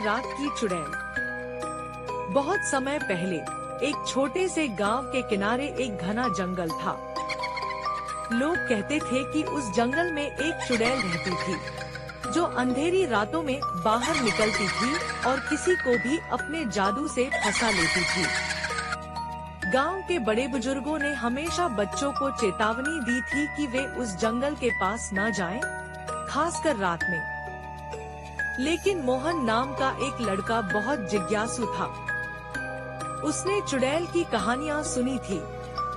रात की चुड़ैल। बहुत समय पहले एक छोटे से गांव के किनारे एक घना जंगल था। लोग कहते थे कि उस जंगल में एक चुड़ैल रहती थी जो अंधेरी रातों में बाहर निकलती थी और किसी को भी अपने जादू से फंसा लेती थी। गांव के बड़े बुजुर्गों ने हमेशा बच्चों को चेतावनी दी थी कि वे उस जंगल के पास न जाएं, खासकर रात में। लेकिन मोहन नाम का एक लड़का बहुत जिज्ञासु था। उसने चुड़ैल की कहानियां सुनी थी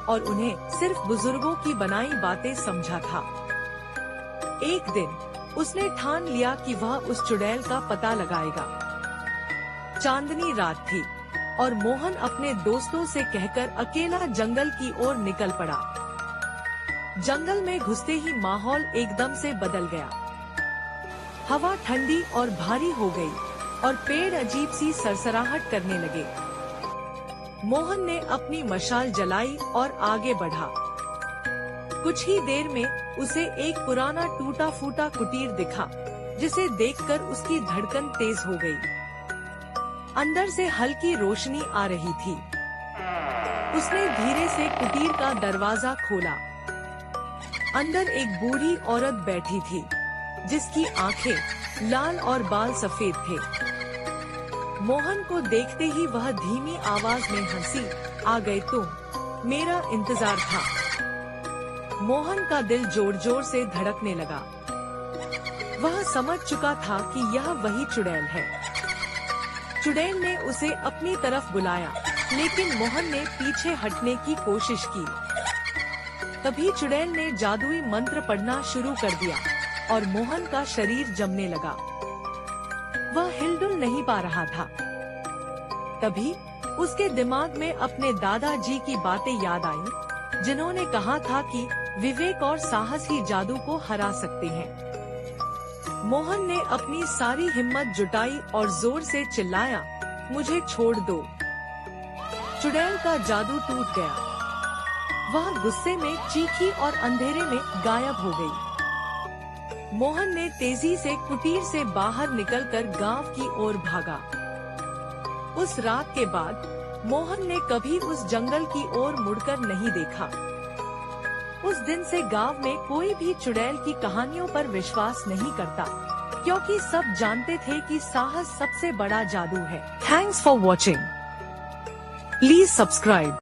और उन्हें सिर्फ बुजुर्गों की बनाई बातें समझा था। एक दिन उसने ठान लिया कि वह उस चुड़ैल का पता लगाएगा। चांदनी रात थी और मोहन अपने दोस्तों से कहकर अकेला जंगल की ओर निकल पड़ा। जंगल में घुसते ही माहौल एकदम से बदल गया। हवा ठंडी और भारी हो गई और पेड़ अजीब सी सरसराहट करने लगे। मोहन ने अपनी मशाल जलाई और आगे बढ़ा। कुछ ही देर में उसे एक पुराना टूटा फूटा कुटीर दिखा, जिसे देखकर उसकी धड़कन तेज हो गई। अंदर से हल्की रोशनी आ रही थी। उसने धीरे से कुटीर का दरवाजा खोला। अंदर एक बूढ़ी औरत बैठी थी, जिसकी आंखें लाल और बाल सफेद थे। मोहन को देखते ही वह धीमी आवाज में हंसी, आ गए तुम, मेरा इंतजार था। मोहन का दिल जोर जोर से धड़कने लगा। वह समझ चुका था कि यह वही चुड़ैल है। चुड़ैल ने उसे अपनी तरफ बुलाया, लेकिन मोहन ने पीछे हटने की कोशिश की। तभी चुड़ैल ने जादुई मंत्र पढ़ना शुरू कर दिया और मोहन का शरीर जमने लगा। वह हिलडुल नहीं पा रहा था। तभी उसके दिमाग में अपने दादाजी की बातें याद आई, जिन्होंने कहा था कि विवेक और साहस ही जादू को हरा सकते हैं। मोहन ने अपनी सारी हिम्मत जुटाई और जोर से चिल्लाया, मुझे छोड़ दो। चुड़ैल का जादू टूट गया। वह गुस्से में चीखी और अंधेरे में गायब हो गई। मोहन ने तेजी से कुटीर से बाहर निकलकर गांव की ओर भागा। उस रात के बाद मोहन ने कभी उस जंगल की ओर मुड़कर नहीं देखा। उस दिन से गांव में कोई भी चुड़ैल की कहानियों पर विश्वास नहीं करता, क्योंकि सब जानते थे कि साहस सबसे बड़ा जादू है। Thanks for watching. Please subscribe.